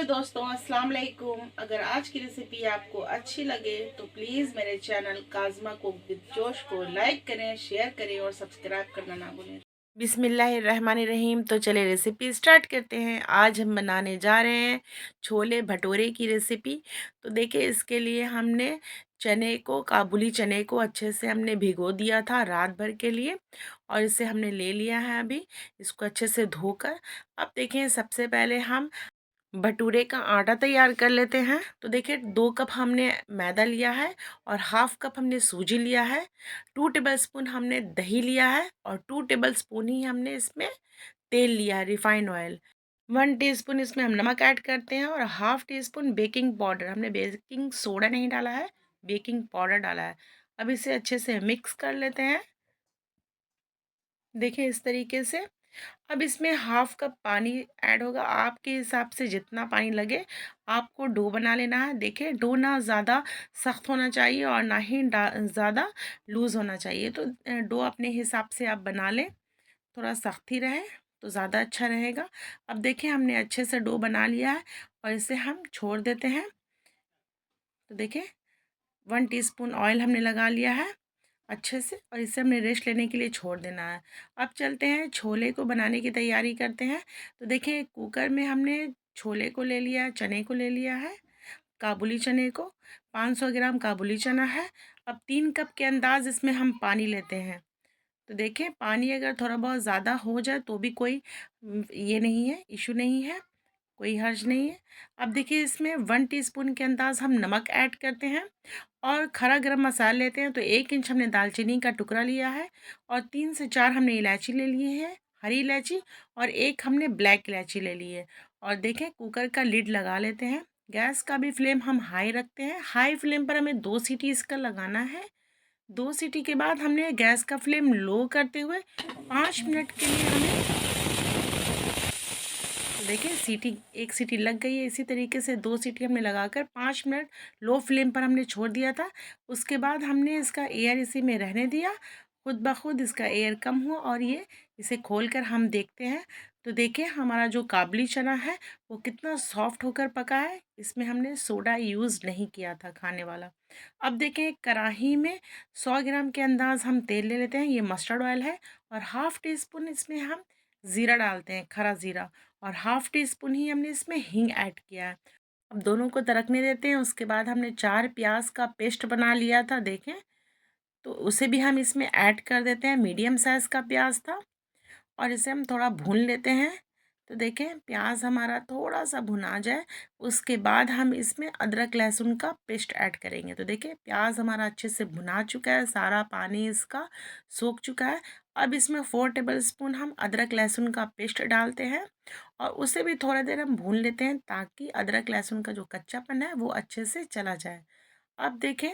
दोस्तों, अस्सलाम वालेकुम। अगर आज की रेसिपी आपको अच्छी लगे तो प्लीज़ मेरे चैनल काज़मा कुक विद जोश को लाइक करें, शेयर करें और सब्सक्राइब करना ना भूलें। बिस्मिल्लाहिर्रहमानिर्रहीम। तो चलिए रेसिपी स्टार्ट करते हैं। आज हम बनाने जा रहे हैं छोले भटूरे की रेसिपी। तो देखिए, इसके लिए हमने चने को, काबुली चने को अच्छे से हमने भिगो दिया था रात भर के लिए, और इसे हमने ले लिया है अभी इसको अच्छे से धोकर। अब देखें, सबसे पहले हम भटूरे का आटा तैयार कर लेते हैं। तो देखिए, 2 कप हमने मैदा लिया है और हाफ कप हमने सूजी लिया है। 2 टेबलस्पून हमने दही लिया है और 2 टेबलस्पून ही हमने इसमें तेल लिया है, रिफाइंड ऑयल। 1 टीस्पून इसमें हम नमक ऐड करते हैं और half tea spoon baking powder, हमने बेकिंग सोडा नहीं डाला है, बेकिंग पाउडर डाला है। अब इसे अच्छे से मिक्स कर लेते हैं। देखिए, इस तरीके से। अब इसमें हाफ कप पानी ऐड होगा। आपके हिसाब से जितना पानी लगे आपको डो बना लेना है। देखिए, डो ना ज़्यादा सख्त होना चाहिए और ना ही ज़्यादा लूज़ होना चाहिए। तो डो अपने हिसाब से आप बना लें, थोड़ा सख्त ही रहे तो ज़्यादा अच्छा रहेगा। अब देखिए, हमने अच्छे से डो बना लिया है और इसे हम छोड़ देते हैं। तो देखिए, 1 टीस्पून ऑयल हमने लगा लिया है अच्छे से, और इसे हमने रेस्ट लेने के लिए छोड़ देना है। अब चलते हैं, छोले को बनाने की तैयारी करते हैं। तो देखिए, कुकर में हमने छोले को ले लिया, चने को ले लिया है, काबुली चने को। 500 ग्राम काबुली चना है। अब 3 कप के अंदाज इसमें हम पानी लेते हैं। तो देखिए, पानी अगर थोड़ा बहुत ज़्यादा हो जाए तो भी कोई ये नहीं है, इशू नहीं है, कोई हर्ज नहीं है। अब देखिए, इसमें 1 टीस्पून के अंदाज हम नमक ऐड करते हैं और खड़ा गरम मसाला लेते हैं। तो 1 इंच हमने दालचीनी का टुकड़ा लिया है और 3 से 4 हमने इलायची ले ली है, हरी इलायची, और 1 हमने ब्लैक इलायची ले ली है। और देखें, कुकर का लिड लगा लेते हैं। गैस का भी फ्लेम हम हाई रखते हैं। हाई फ्लेम पर हमें 2 सीटी इसका लगाना है। 2 सीटी के बाद हमने गैस का फ्लेम लो करते हुए 5 मिनट के लिए हमें, तो देखिए, सीटी, 1 सीटी लग गई है। इसी तरीके से 2 सीटी हमने लगाकर 5 मिनट लो फ्लेम पर हमने छोड़ दिया था। उसके बाद हमने इसका एयर इसी में रहने दिया। खुद ब खुद इसका एयर कम हुआ और ये, इसे खोलकर हम देखते हैं। तो देखिए, हमारा जो काबुली चना है वो कितना सॉफ्ट होकर पका है। इसमें हमने सोडा यूज़ नहीं किया था खाने वाला। अब देखें, कढ़ाई में 100 ग्राम के अंदाज हम तेल ले लेते हैं। ये मस्टर्ड ऑयल है और हाफ़ टी स्पून इसमें हम ज़ीरा डालते हैं, खरा ज़ीरा, और हाफ़ टी स्पून ही हमने इसमें हींग ऐड किया है। अब दोनों को तड़कने देते हैं। उसके बाद हमने 4 प्याज का पेस्ट बना लिया था, देखें, तो उसे भी हम इसमें ऐड कर देते हैं। मीडियम साइज़ का प्याज था और इसे हम थोड़ा भून लेते हैं। तो देखें, प्याज हमारा थोड़ा सा भुना जाए, उसके बाद हम इसमें अदरक लहसुन का पेस्ट ऐड करेंगे। तो देखिए, प्याज हमारा अच्छे से भुना चुका है, सारा पानी इसका सूख चुका है। अब इसमें 4 टेबलस्पून हम अदरक लहसुन का पेस्ट डालते हैं और उसे भी थोड़ा देर हम भून लेते हैं ताकि अदरक लहसुन का जो कच्चापन है वो अच्छे से चला जाए। अब देखें,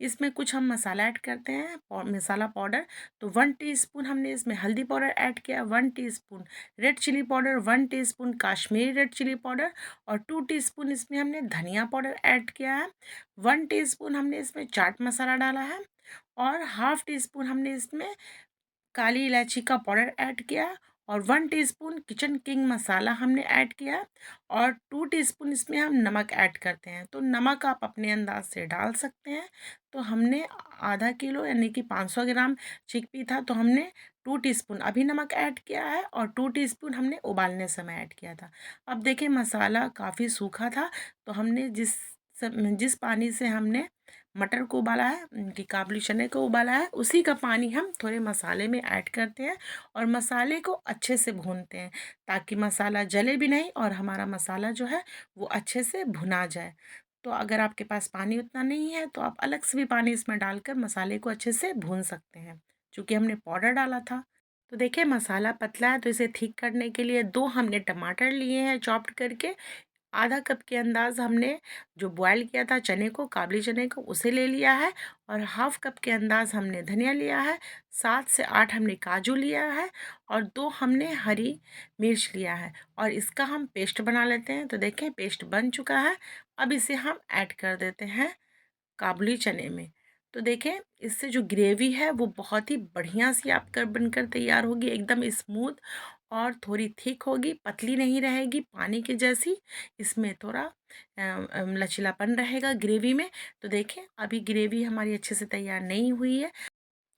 इसमें कुछ हम मसाला ऐड करते हैं, मसाला पाउडर। तो 1 टीस्पून हमने इसमें हल्दी पाउडर ऐड किया, 1 teaspoon red chilli powder, 1 teaspoon Kashmiri red chilli powder, और 2 टीस्पून इसमें हमने धनिया पाउडर ऐड किया है। 1 टीस्पून हमने इसमें चाट मसाला डाला है और हाफ़ टी स्पून हमने इसमें काली इलायची का पाउडर ऐड किया और 1 टीस्पून किचन किंग मसाला हमने ऐड किया और 2 टीस्पून इसमें हम नमक ऐड करते हैं। तो नमक आप अपने अंदाज से डाल सकते हैं। तो हमने आधा किलो यानी कि 500 ग्राम चिकपी था, तो हमने 2 टीस्पून अभी नमक ऐड किया है और 2 टीस्पून हमने उबालने समय ऐड किया था। अब देखिए, मसाला काफ़ी सूखा था, तो हमने जिस पानी से हमने मटर को उबाला है, कि काबुली चने को उबाला है, उसी का पानी हम थोड़े मसाले में ऐड करते हैं और मसाले को अच्छे से भूनते हैं ताकि मसाला जले भी नहीं और हमारा मसाला जो है वो अच्छे से भुना जाए। तो अगर आपके पास पानी उतना नहीं है तो आप अलग से भी पानी इसमें डालकर मसाले को अच्छे से भून सकते हैं, चूँकि हमने पाउडर डाला था। तो देखिए, मसाला पतला है, तो इसे ठीक करने के लिए 2 हमने टमाटर लिए हैं चॉप्ड करके। आधा कप के अंदाज़ हमने जो बॉयल किया था चने को, काबुली चने को, उसे ले लिया है और हाफ़ कप के अंदाज़ हमने धनिया लिया है, 7 से 8 हमने काजू लिया है और 2 हमने हरी मिर्च लिया है और इसका हम पेस्ट बना लेते हैं। तो देखें, पेस्ट बन चुका है। अब इसे हम ऐड कर देते हैं काबुली चने में। तो देखें, इससे जो ग्रेवी है वो बहुत ही बढ़िया सी आपका बनकर तैयार होगी, एकदम स्मूथ और थोड़ी थिक होगी, पतली नहीं रहेगी पानी की जैसी। इसमें थोड़ा लचीलापन रहेगा ग्रेवी में। तो देखें अभी ग्रेवी हमारी अच्छे से तैयार नहीं हुई है।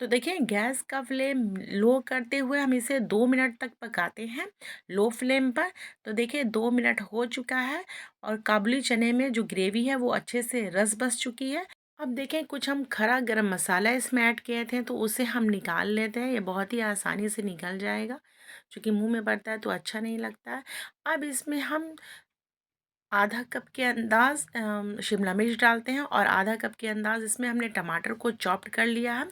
तो देखिए गैस का फ्लेम लो करते हुए हम इसे 2 मिनट तक पकाते हैं लो फ्लेम पर। तो देखिए 2 मिनट हो चुका है और काबुली चने में जो ग्रेवी है वो अच्छे से रस बस चुकी है। अब देखें कुछ हम खड़ा गरम मसाला इसमें ऐड किए थे तो उसे हम निकाल लेते हैं। ये बहुत ही आसानी से निकल जाएगा, क्योंकि मुंह में पड़ता है तो अच्छा नहीं लगता है। अब इसमें हम आधा कप के अंदाज शिमला मिर्च डालते हैं और आधा कप के अंदाज इसमें हमने टमाटर को चॉप्ड कर लिया है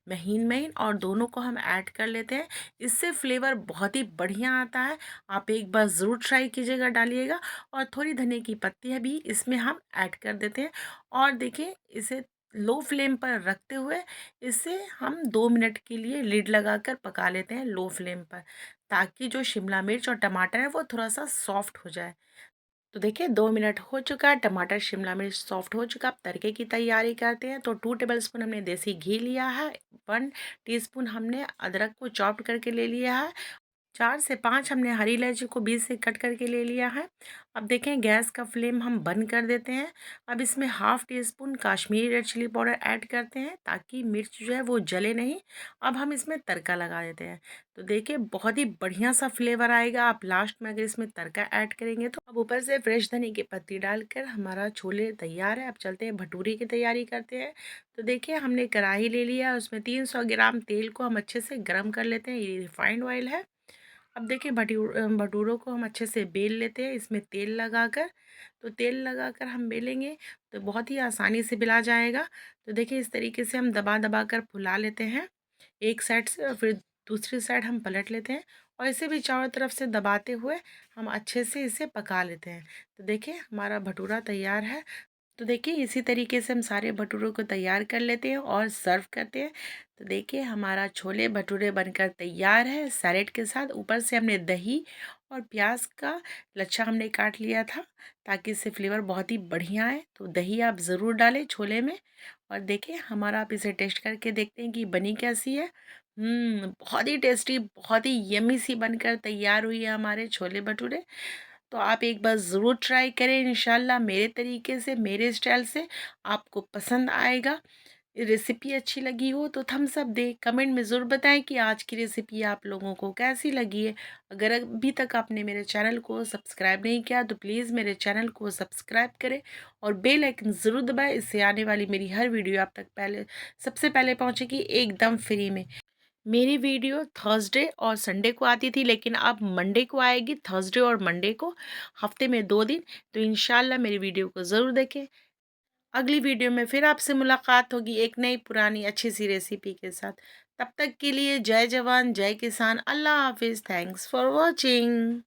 महीन महीन, और दोनों को हम ऐड कर लेते हैं। इससे फ्लेवर बहुत ही बढ़िया आता है। आप एक बार ज़रूर ट्राई कीजिएगा, डालिएगा। और थोड़ी धनिया की पत्तियाँ भी इसमें हम ऐड कर देते हैं। और देखिए इसे लो फ्लेम पर रखते हुए इसे हम 2 मिनट के लिए लिड लगाकर पका लेते हैं लो फ्लेम पर, ताकि जो शिमला मिर्च और टमाटर है वो थोड़ा सा सॉफ्ट हो जाए। तो देखिए 2 मिनट हो चुका है, टमाटर शिमला मिर्च सॉफ्ट हो चुका। अब तड़के की तैयारी करते हैं। तो 2 टेबल स्पून हमने देसी घी लिया है, 1 टीस्पून हमने अदरक को चॉप्ड करके ले लिया है, 4 से 5 हमने हरी इलायची को बीच से कट करके ले लिया है। अब देखें गैस का फ्लेम हम बंद कर देते हैं। अब इसमें 1/2 teaspoon Kashmiri red chilli powder add करते हैं, ताकि मिर्च जो है वो जले नहीं। अब हम इसमें तड़का लगा देते हैं। तो देखिए बहुत ही बढ़िया सा फ्लेवर आएगा आप लास्ट में अगर इसमें तड़का ऐड करेंगे तो। अब ऊपर से फ्रेश धनिया की पत्ती डालकर हमारा छोले तैयार है। अब चलते हैं भटूरे की तैयारी करते हैं। तो देखिए हमने कढ़ाई ले लिया, उसमें 300 ग्राम तेल को हम अच्छे से गर्म कर लेते हैं। ये रिफाइंड ऑयल है। अब देखिए भटूरों को हम अच्छे से बेल लेते हैं इसमें तेल लगाकर। तो तेल लगाकर हम बेलेंगे तो बहुत ही आसानी से बेला जाएगा। तो देखिए इस तरीके से हम दबा दबा कर फुला लेते हैं एक साइड से, और फिर दूसरी साइड हम पलट लेते हैं और इसे भी चारों तरफ से दबाते हुए हम अच्छे से इसे पका लेते हैं। तो देखिए हमारा भटूरा तैयार है। तो देखिए इसी तरीके से हम सारे भटूरों को तैयार कर लेते हैं और सर्व करते हैं। तो देखिए हमारा छोले भटूरे बनकर तैयार है सैलेड के साथ। ऊपर से हमने दही और प्याज का लच्छा हमने काट लिया था, ताकि इससे फ्लेवर बहुत ही बढ़िया है। तो दही आप ज़रूर डालें छोले में। और देखिए हमारा आप इसे टेस्ट करके देखते हैं कि बनी कैसी है। बहुत ही टेस्टी, बहुत ही यमी सी बनकर तैयार हुई है हमारे छोले भटूरे। तो आप एक बार ज़रूर ट्राई करें, इंशाल्लाह मेरे तरीके से, मेरे स्टाइल से आपको पसंद आएगा। रेसिपी अच्छी लगी हो तो थम्स अप दें, कमेंट में ज़रूर बताएं कि आज की रेसिपी आप लोगों को कैसी लगी है। अगर अभी तक आपने मेरे चैनल को सब्सक्राइब नहीं किया तो प्लीज़ मेरे चैनल को सब्सक्राइब करें और बेल आइकन ज़रूर दबाएं। इससे आने वाली मेरी हर वीडियो आप तक सबसे पहले पहुंचेगी एकदम फ्री में। मेरी वीडियो थर्सडे और संडे को आती थी, लेकिन अब मंडे को आएगी, थर्सडे और मंडे को, हफ्ते में 2 दिन। तो इंशाल्लाह मेरी वीडियो को ज़रूर देखें। अगली वीडियो में फिर आपसे मुलाकात होगी एक नई पुरानी अच्छी सी रेसिपी के साथ। तब तक के लिए जय जवान जय किसान, अल्लाह हाफिज़, थैंक्स फॉर वॉचिंग।